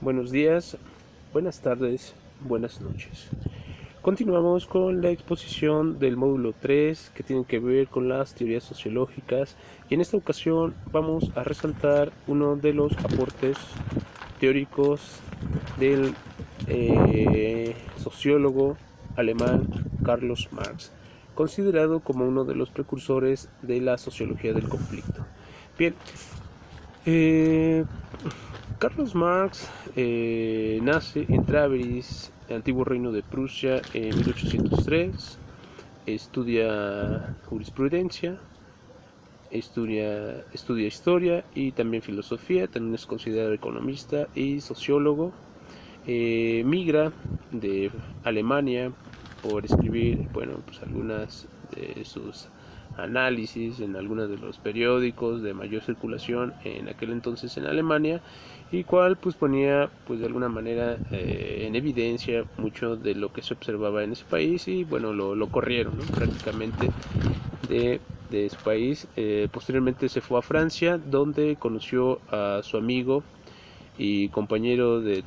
Buenos días, buenas tardes, buenas noches. Continuamos con la exposición del módulo 3 que tiene que ver con las teorías sociológicas y en esta ocasión vamos a resaltar uno de los aportes teóricos del sociólogo alemán Carlos Marx, considerado como uno de los precursores de la sociología del conflicto. Bien, eh, Carlos Marx nace en Trabris, antiguo reino de Prusia, en 1803. Estudia jurisprudencia, estudia historia y también filosofía. También es considerado economista y sociólogo. Migra de Alemania por escribir, pues algunas de sus análisis en algunos de los periódicos de mayor circulación en aquel entonces en Alemania, y cual pues ponía pues de alguna manera en evidencia mucho de lo que se observaba en ese país, y bueno, lo corrieron, ¿no? Prácticamente de su país. Posteriormente se fue a Francia, donde conoció a su amigo y compañero de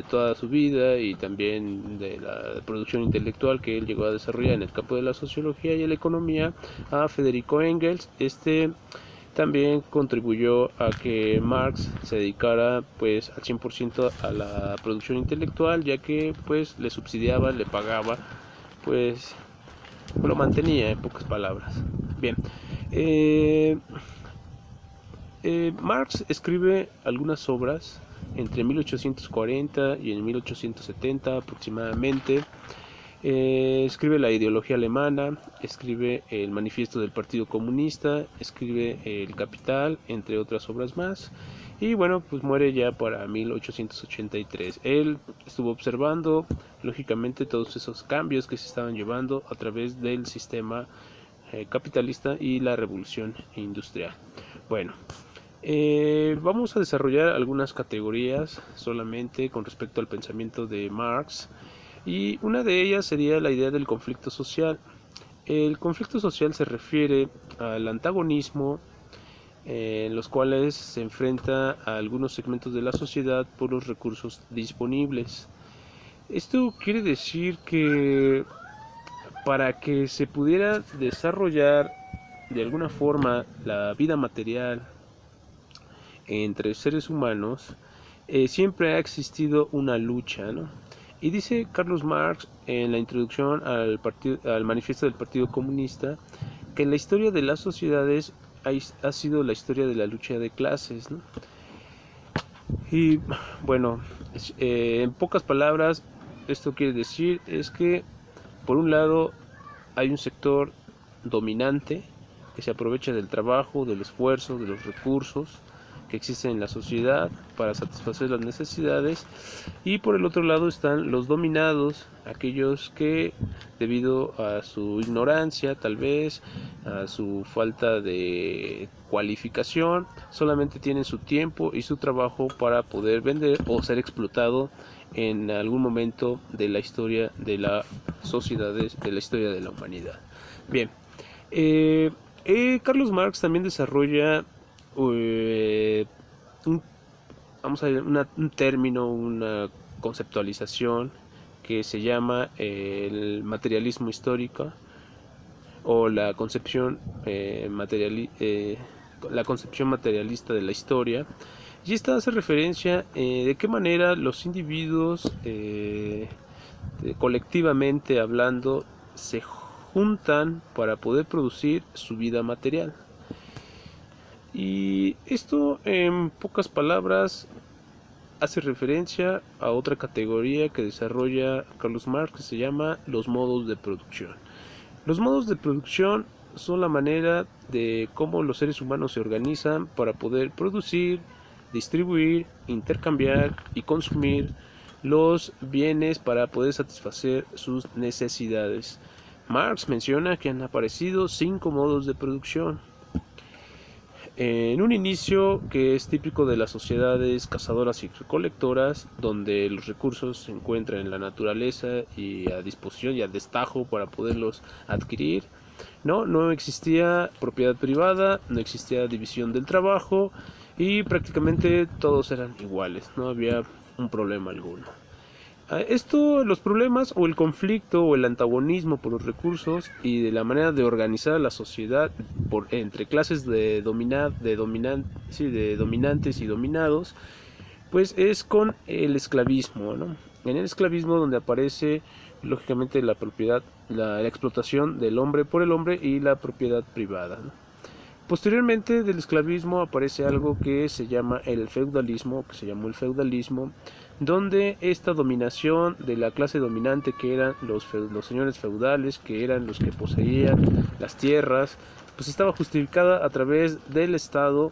toda su vida, y también de la producción intelectual que él llegó a desarrollar en el campo de la sociología y la economía, a Federico Engels. Este también contribuyó a que Marx se dedicara pues al 100% a la producción intelectual, ya que pues le subsidiaba, le pagaba, pues lo mantenía, en pocas palabras. Bien, eh, Marx escribe algunas obras entre 1840 y en 1870 aproximadamente. Escribe la ideología alemana, escribe el manifiesto del Partido Comunista, escribe el Capital, entre otras obras más. Y bueno, pues muere ya para 1883. Él estuvo observando, lógicamente, todos esos cambios que se estaban llevando a través del sistema capitalista y la revolución industrial. Bueno, vamos a desarrollar algunas categorías solamente con respecto al pensamiento de Marx, y una de ellas sería la idea del conflicto social. El conflicto social se refiere al antagonismo en los cuales se enfrenta a algunos segmentos de la sociedad por los recursos disponibles. Esto quiere decir que para que se pudiera desarrollar de alguna forma la vida material entre seres humanos, siempre ha existido una lucha, ¿no? Y dice Carlos Marx en la introducción al manifiesto del Partido Comunista que la historia de las sociedades ha sido la historia de la lucha de clases, ¿no? Y bueno, en pocas palabras, esto quiere decir es que por un lado hay un sector dominante que se aprovecha del trabajo, del esfuerzo, de los recursos que existen en la sociedad para satisfacer las necesidades, y por el otro lado están los dominados, aquellos que debido a su ignorancia, tal vez a su falta de cualificación, solamente tienen su tiempo y su trabajo para poder vender o ser explotado en algún momento de la historia de las sociedades, de la historia de la humanidad. Bien, Carlos Marx también desarrolla eh, un, vamos a ver, un término, una conceptualización que se llama el materialismo histórico, o la concepción materialista de la historia. Y esta hace referencia de qué manera los individuos, colectivamente hablando, se juntan para poder producir su vida material. Y esto, en pocas palabras, hace referencia a otra categoría que desarrolla Carlos Marx, que se llama los modos de producción. Los modos de producción son la manera de cómo los seres humanos se organizan para poder producir, distribuir, intercambiar y consumir los bienes para poder satisfacer sus necesidades. Marx menciona que han aparecido 5 modos de producción. En un inicio que es típico de las sociedades cazadoras y recolectoras, donde los recursos se encuentran en la naturaleza y a disposición y a destajo para poderlos adquirir. No existía propiedad privada, no existía división del trabajo, y prácticamente todos eran iguales, no había un problema alguno. Los problemas o el conflicto o el antagonismo por los recursos y de la manera de organizar la sociedad entre clases de dominantes y dominados, pues es con el esclavismo, ¿no? En el esclavismo donde aparece lógicamente la propiedad, la explotación del hombre por el hombre y la propiedad privada, ¿no? Posteriormente del esclavismo aparece algo que se llama el feudalismo, que se llamó el feudalismo, donde esta dominación de la clase dominante, que eran los señores feudales, que eran los que poseían las tierras, pues estaba justificada a través del Estado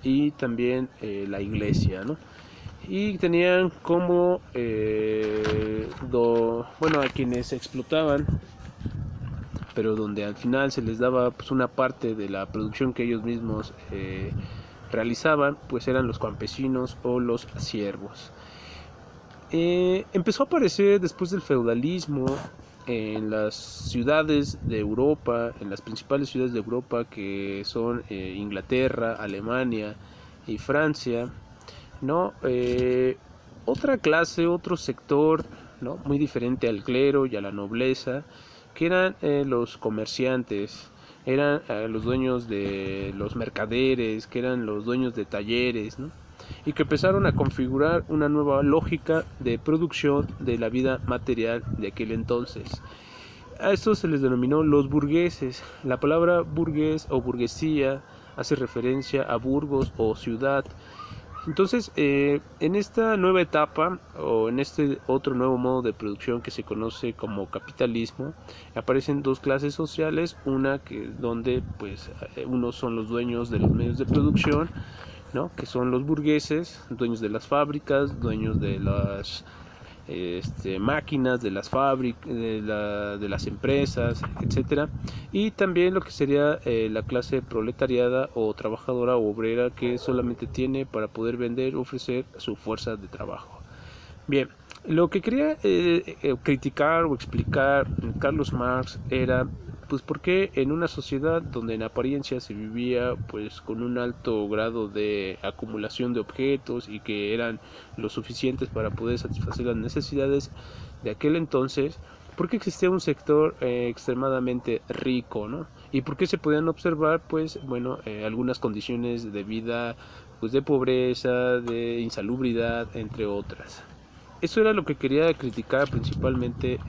y también la Iglesia, ¿no? Y tenían como a quienes explotaban, pero donde al final se les daba pues una parte de la producción que ellos mismos realizaban, pues eran los campesinos o los siervos. Empezó a aparecer después del feudalismo en las ciudades de Europa, en las principales ciudades de Europa, que son Inglaterra, Alemania y Francia, ¿no? Otra clase, otro sector, ¿no? Muy diferente al clero y a la nobleza, que eran los comerciantes, eran los dueños de los mercaderes, que eran los dueños de talleres, ¿no? Y que empezaron a configurar una nueva lógica de producción de la vida material de aquel entonces. A estos se les denominó los burgueses. La palabra burgués o burguesía hace referencia a burgos o ciudad. Entonces, en esta nueva etapa o en este otro nuevo modo de producción que se conoce como capitalismo, aparecen dos clases sociales, una que donde pues unos son los dueños de los medios de producción, ¿no? Que son los burgueses, dueños de las fábricas, dueños de las máquinas, de las fábricas, de las empresas, etcétera, y también lo que sería la clase proletariada o trabajadora o obrera, que solamente tiene para poder vender, ofrecer su fuerza de trabajo. Bien, lo que quería criticar o explicar Carlos Marx era pues por qué en una sociedad donde en apariencia se vivía pues con un alto grado de acumulación de objetos y que eran lo suficientes para poder satisfacer las necesidades de aquel entonces, por qué existía un sector extremadamente rico, ¿no? Y por qué se podían observar pues bueno algunas condiciones de vida pues de pobreza, de insalubridad, entre otras. Eso era lo que quería criticar principalmente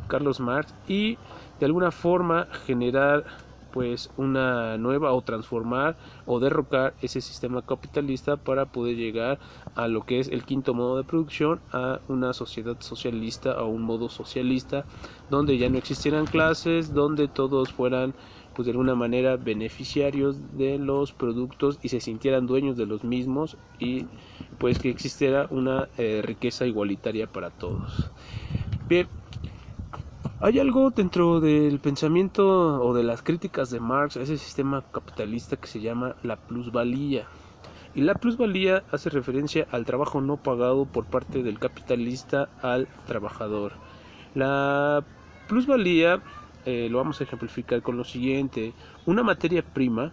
Carlos Marx, y de alguna forma generar pues una nueva o transformar o derrocar ese sistema capitalista para poder llegar a lo que es el quinto modo de producción, a una sociedad socialista, a un modo socialista donde ya no existieran clases, donde todos fueran pues de alguna manera beneficiarios de los productos y se sintieran dueños de los mismos, y pues que existiera una riqueza igualitaria para todos. Bien, hay algo dentro del pensamiento o de las críticas de Marx a ese sistema capitalista que se llama la plusvalía. Y la plusvalía hace referencia al trabajo no pagado por parte del capitalista al trabajador. La plusvalía lo vamos a ejemplificar con lo siguiente: una materia prima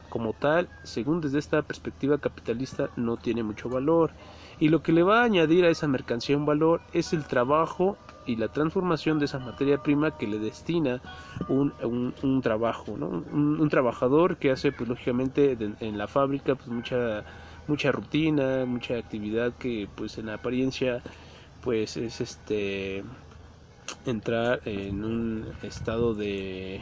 como tal, según desde esta perspectiva capitalista, no tiene mucho valor, y lo que le va a añadir a esa mercancía un valor es el trabajo y la transformación de esa materia prima que le destina un trabajo, ¿no? Un trabajador que hace pues lógicamente en la fábrica pues mucha rutina, mucha actividad que pues en apariencia pues es entrar en un estado de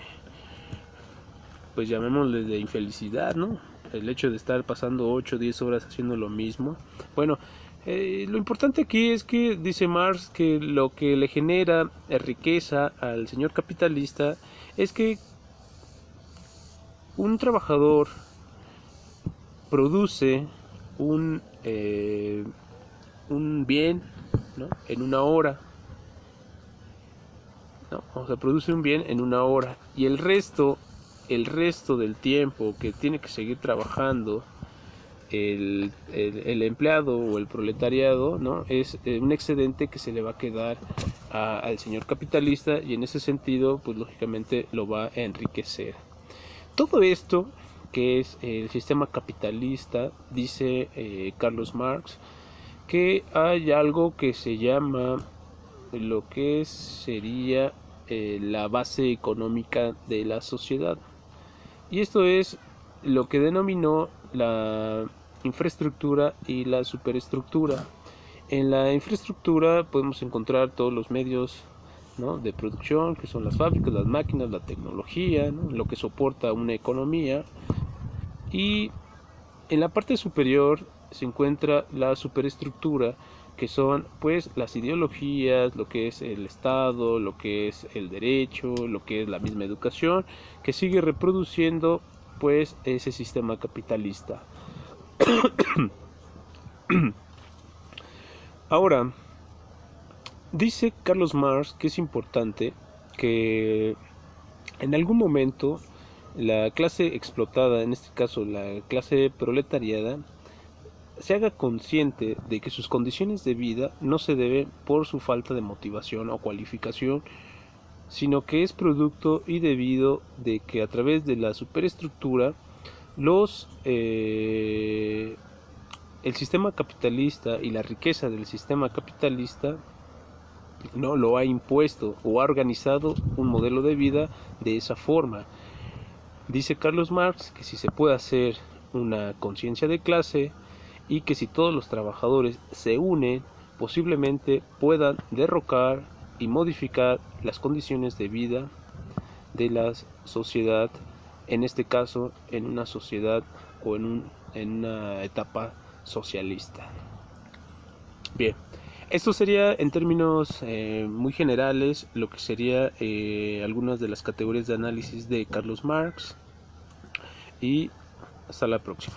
pues llamémosle de infelicidad, ¿no? El hecho de estar pasando 8 o 10 horas haciendo lo mismo. Bueno, lo importante aquí es que dice Marx que lo que le genera riqueza al señor capitalista es que un trabajador produce un bien, ¿no? En una hora, ¿no? O sea, produce un bien en una hora, y el resto del tiempo que tiene que seguir trabajando el empleado o el proletariado, ¿no? Es un excedente que se le va a quedar al señor capitalista, y en ese sentido pues lógicamente lo va a enriquecer. Todo esto que es el sistema capitalista, dice Carlos Marx, que hay algo que se llama lo que sería la base económica de la sociedad. Y esto es lo que denominó la infraestructura y la superestructura. En la infraestructura podemos encontrar todos los medios, ¿no?, de producción, que son las fábricas, las máquinas, la tecnología, ¿no?, lo que soporta una economía. Y en la parte superior se encuentra la superestructura, que son pues las ideologías, lo que es el Estado, lo que es el derecho, lo que es la misma educación, que sigue reproduciendo pues ese sistema capitalista. Ahora, dice Carlos Marx que es importante que en algún momento la clase explotada, en este caso la clase proletariada, se haga consciente de que sus condiciones de vida no se deben por su falta de motivación o cualificación, sino que es producto y debido de que a través de la superestructura el sistema capitalista y la riqueza del sistema capitalista no lo ha impuesto o ha organizado un modelo de vida de esa forma. Dice Carlos Marx que si se puede hacer una conciencia de clase y que si todos los trabajadores se unen, posiblemente puedan derrocar y modificar las condiciones de vida de la sociedad, en este caso en una sociedad o en una etapa socialista. Bien, esto sería en términos muy generales lo que sería algunas de las categorías de análisis de Carlos Marx, y hasta la próxima.